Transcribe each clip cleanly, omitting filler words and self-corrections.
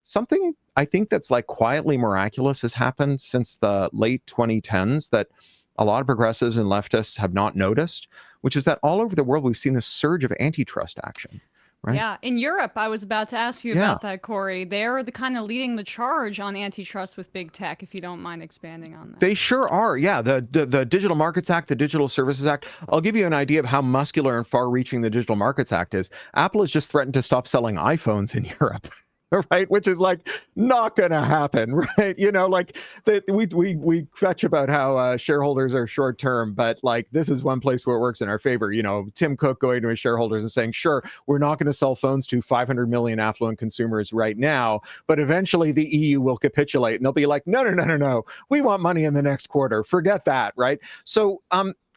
something I think that's like quietly miraculous has happened since the late 2010s that a lot of progressives and leftists have not noticed, which is that all over the world, we've seen this surge of antitrust action. Right? Yeah, in Europe, I was about to ask you about that, Cory. They're the kind of leading the charge on antitrust with big tech, if you don't mind expanding on that. They sure are. Yeah, the Digital Markets Act, the Digital Services Act. I'll give you an idea of how muscular and far-reaching the Digital Markets Act is. Apple has just threatened to stop selling iPhones in Europe. Right, which is like not gonna happen, right? You know, like we fetch about how shareholders are short term, but like this is one place where it works in our favor. You know, Tim Cook going to his shareholders and saying, "Sure, we're not going to sell phones to 500 million affluent consumers right now, but eventually the EU will capitulate and they'll be like, no, we want money in the next quarter. Forget that, right?" So,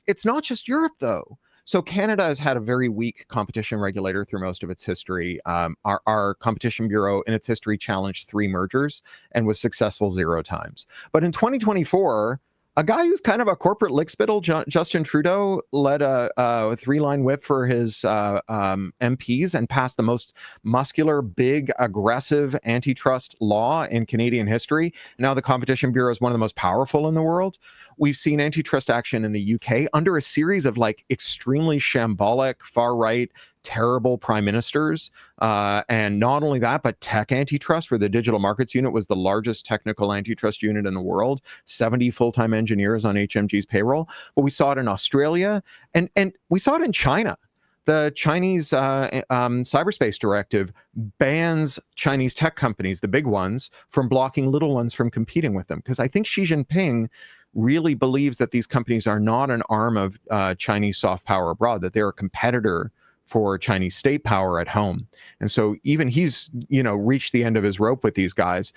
it's not just Europe though. So Canada has had a very weak competition regulator through most of its history. Our Competition Bureau in its history challenged 3 mergers and was successful 0 times. But in 2024, a guy who's kind of a corporate lickspittle, Justin Trudeau, led a 3-line whip for his MPs and passed the most muscular, big, aggressive antitrust law in Canadian history. Now the Competition Bureau is one of the most powerful in the world. We've seen antitrust action in the UK under a series of like extremely shambolic, far-right, terrible prime ministers. And not only that, but tech antitrust, where the Digital Markets Unit was the largest technical antitrust unit in the world, 70 full-time engineers on HMG's payroll. But we saw it in Australia and we saw it in China. The Chinese cyberspace directive bans Chinese tech companies, the big ones, from blocking little ones from competing with them. Because I think Xi Jinping really believes that these companies are not an arm of Chinese soft power abroad, that they're a competitor for Chinese state power at home. And so even he's, reached the end of his rope with these guys.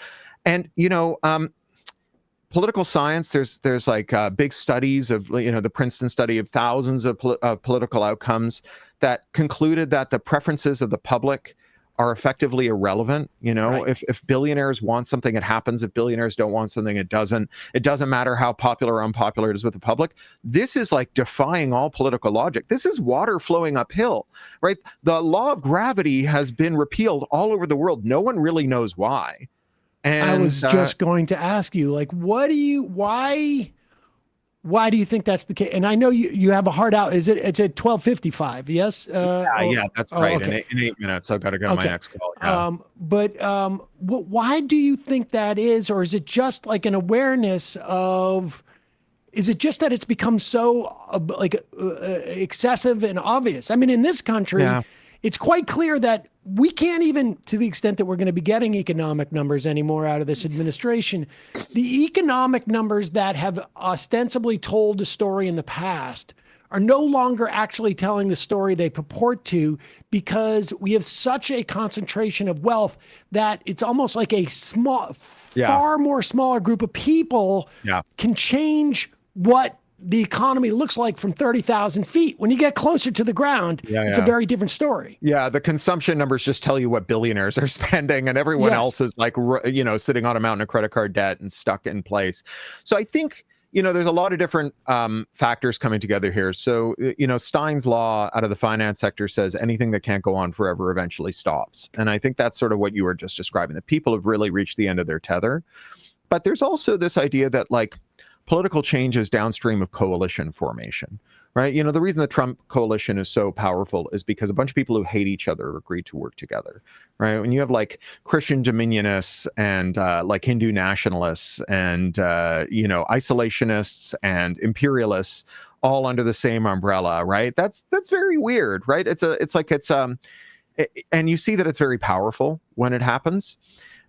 And, political science, there's like big studies of, the Princeton study of thousands of political outcomes that concluded that the preferences of the public are effectively irrelevant. Right. If billionaires want something, it happens. If billionaires don't want something, it doesn't. It doesn't matter how popular or unpopular it is with the public. This is like defying all political logic. This is water flowing uphill, right? The law of gravity has been repealed all over the world. No one really knows why. And I was just going to ask you, like, why do you think that's the case? And I know you have a hard out. It's at 12:55. Yes. Yeah, that's right. Okay. In 8 minutes, I've got to go to my next call. Yeah. But why do you think that is, or is it just like an awareness of? Is it just that it's become so excessive and obvious? I mean, in this country, it's quite clear that we can't even, to the extent that we're going to be getting economic numbers anymore out of this administration, the economic numbers that have ostensibly told the story in the past are no longer actually telling the story they purport to, because we have such a concentration of wealth that it's almost like a far more smaller group of people can change what the economy looks like from 30,000 feet. When you get closer to the ground, it's a very different story. Yeah, the consumption numbers just tell you what billionaires are spending, and everyone else is like, sitting on a mountain of credit card debt and stuck in place. So I think, there's a lot of different factors coming together here. So, Stein's law out of the finance sector says anything that can't go on forever eventually stops. And I think that's sort of what you were just describing, that people have really reached the end of their tether. But there's also this idea that, like, political change is downstream of coalition formation, right? The reason the Trump coalition is so powerful is because a bunch of people who hate each other agreed to work together, right? When you have like Christian dominionists and like Hindu nationalists and, isolationists and imperialists all under the same umbrella, right? That's very weird, right? And you see that it's very powerful when it happens.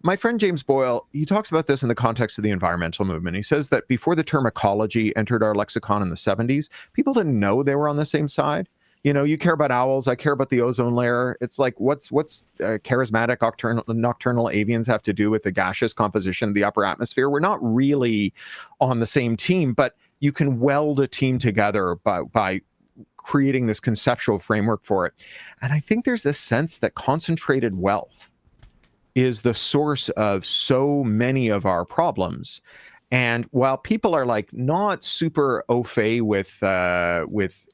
My friend James Boyle, he talks about this in the context of the environmental movement. He says that before the term ecology entered our lexicon in the 70s, people didn't know they were on the same side. You care about owls, I care about the ozone layer. It's like, what's charismatic nocturnal avians have to do with the gaseous composition of the upper atmosphere? We're not really on the same team, but you can weld a team together by creating this conceptual framework for it. And I think there's this sense that concentrated wealth is the source of so many of our problems. And while people are like not super au fait with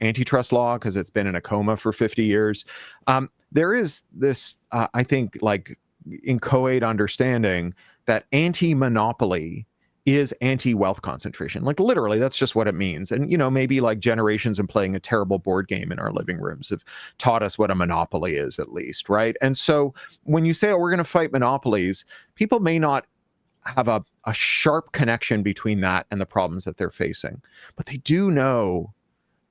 antitrust law because it's been in a coma for 50 years, there is this, I think, like inchoate understanding that anti-monopoly is anti-wealth concentration. Like literally, that's just what it means. And, maybe like generations of playing a terrible board game in our living rooms have taught us what a monopoly is, at least, right? And so when you say, oh, we're going to fight monopolies, people may not have a sharp connection between that and the problems that they're facing. But they do know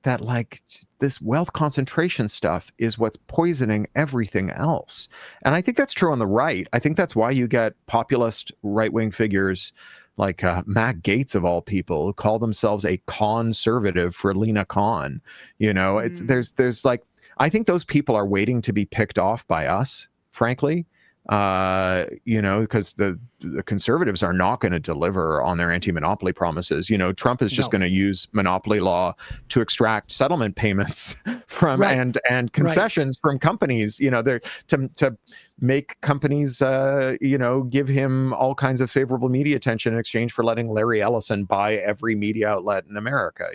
that like this wealth concentration stuff is what's poisoning everything else. And I think that's true on the right. I think that's why you get populist right-wing figures like Matt Gaetz of all people, who call themselves a conservative for Lena Khan. It's there's like, I think those people are waiting to be picked off by us, frankly. Because the conservatives are not going to deliver on their anti-monopoly promises. Trump is just going to use monopoly law to extract settlement payments from and concessions from companies. They're to make companies, give him all kinds of favorable media attention in exchange for letting Larry Ellison buy every media outlet in America.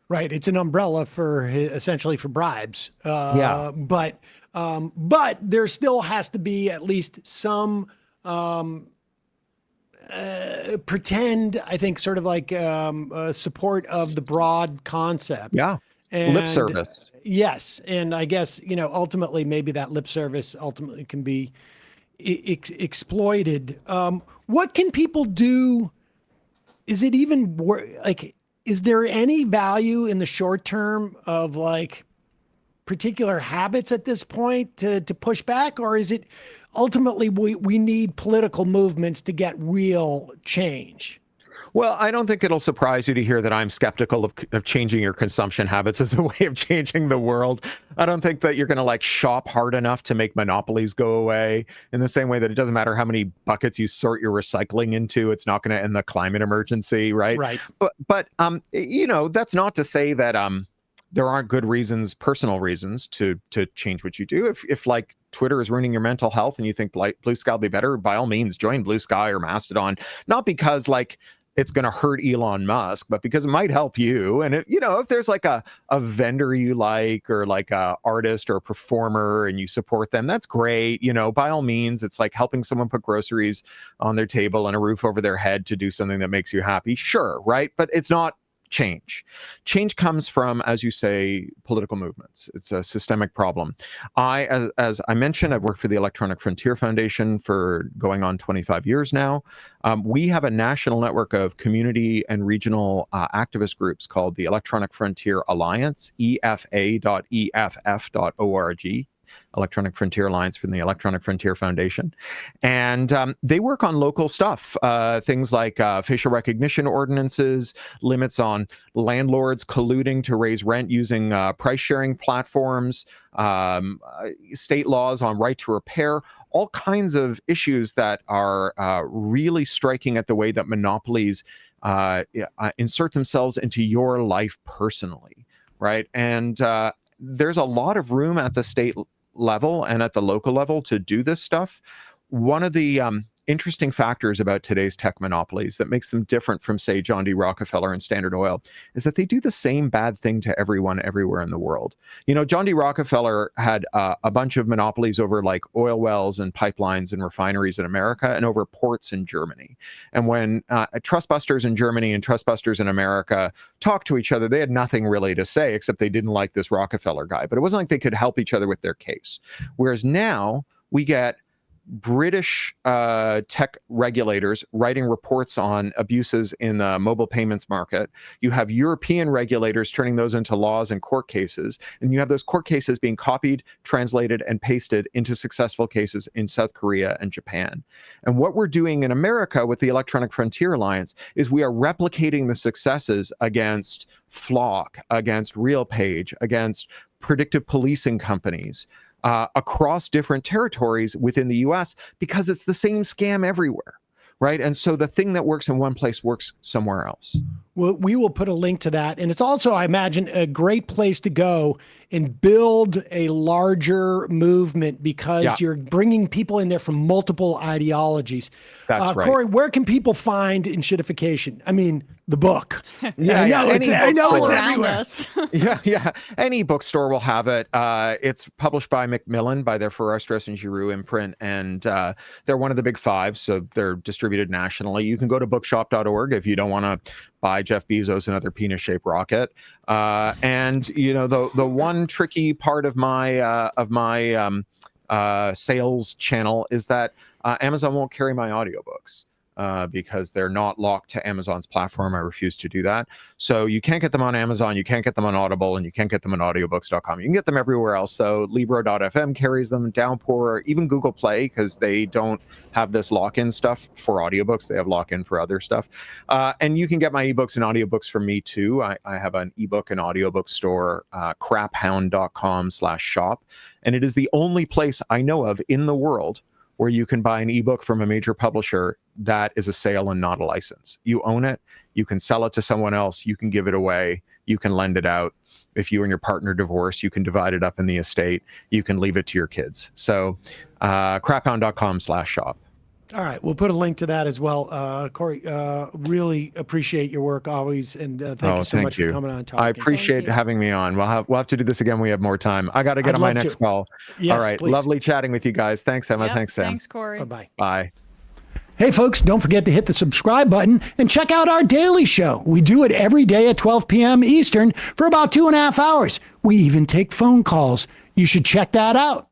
Right. It's an umbrella for essentially for bribes. But there still has to be at least some pretend, I think, sort of like support of the broad concept. Yeah. And lip service. Yes. And I guess, ultimately, maybe that lip service ultimately can be exploited. What can people do? Is it even is there any value in the short term of like particular habits at this point to push back? Or is it ultimately we need political movements to get real change? Well, I don't think it'll surprise you to hear that I'm skeptical of changing your consumption habits as a way of changing the world. I don't think that you're going to like shop hard enough to make monopolies go away, in the same way that it doesn't matter how many buckets you sort your recycling into, it's not going to end the climate emergency, right? Right. But that's not to say that there aren't good reasons, personal reasons to change what you do. If like Twitter is ruining your mental health and you think Blue Sky will be better, by all means, join Blue Sky or Mastodon. Not because like it's going to hurt Elon Musk, but because it might help you. And if there's like a vendor you like, or like a artist or a performer, and you support them, that's great. By all means, it's like helping someone put groceries on their table and a roof over their head to do something that makes you happy. Sure, right? But it's not change. Change comes from, as you say, political movements. It's a systemic problem. As I mentioned, I've worked for the Electronic Frontier Foundation for going on 25 years now. We have a national network of community and regional activist groups called the Electronic Frontier Alliance, EFA.EFF.org. Electronic Frontier Alliance from the Electronic Frontier Foundation. And they work on local stuff, things like facial recognition ordinances, limits on landlords colluding to raise rent using price sharing platforms, state laws on right to repair, all kinds of issues that are really striking at the way that monopolies insert themselves into your life personally, right? And there's a lot of room at the state level and at the local level to do this stuff. One of the interesting factors about today's tech monopolies that makes them different from, say, John D. Rockefeller and Standard Oil is that they do the same bad thing to everyone everywhere in the world. John D. Rockefeller had a bunch of monopolies over like oil wells and pipelines and refineries in America and over ports in Germany. And when trustbusters in Germany and trustbusters in America talked to each other, they had nothing really to say except they didn't like this Rockefeller guy. But it wasn't like they could help each other with their case. Whereas now we get British tech regulators writing reports on abuses in the mobile payments market. You have European regulators turning those into laws and court cases. And you have those court cases being copied, translated, and pasted into successful cases in South Korea and Japan. And what we're doing in America with the Electronic Frontier Alliance is we are replicating the successes against Flock, against RealPage, against predictive policing companies, across different territories within the US, because it's the same scam everywhere, right? And so the thing that works in one place works somewhere else. Well, we will put a link to that. And it's also, I imagine, a great place to go and build a larger movement because you're bringing people in there from multiple ideologies. That's right. Cory, where can people find Enshittification? I mean, the book. I know it's everywhere. Yeah. Any bookstore will have it. It's published by Macmillan, by their Ferrastros and Giroux imprint, and they're one of the big five, so they're distributed nationally. You can go to bookshop.org if you don't want to buy Jeff Bezos another penis-shaped rocket. And the one tricky part of my sales channel is that Amazon won't carry my audiobooks. Because they're not locked to Amazon's platform. I refuse to do that. So you can't get them on Amazon, you can't get them on Audible, and you can't get them on audiobooks.com. You can get them everywhere else. So Libro.fm carries them, Downpour, even Google Play, because they don't have this lock-in stuff for audiobooks. They have lock-in for other stuff. And you can get my ebooks and audiobooks from me too. I have an ebook and audiobook store, craphound.com/shop. And it is the only place I know of in the world where you can buy an ebook from a major publisher that is a sale and not a license. You own it, you can sell it to someone else, you can give it away, you can lend it out. If you and your partner divorce, you can divide it up in the estate, you can leave it to your kids. So craphound.com/shop. All right, we'll put a link to that as well. Cory, really appreciate your work always, and thank you so much for coming on and talking. I appreciate having me on. We'll have to do this again when we have more time. I got to get on my next call. Yes, all right, please. Lovely chatting with you guys. Thanks, Emma. Yep, thanks, Sam. Thanks, Cory. Bye-bye. Bye. Hey, folks, don't forget to hit the subscribe button and check out our daily show. We do it every day at 12 p.m. Eastern for about 2.5 hours. We even take phone calls. You should check that out.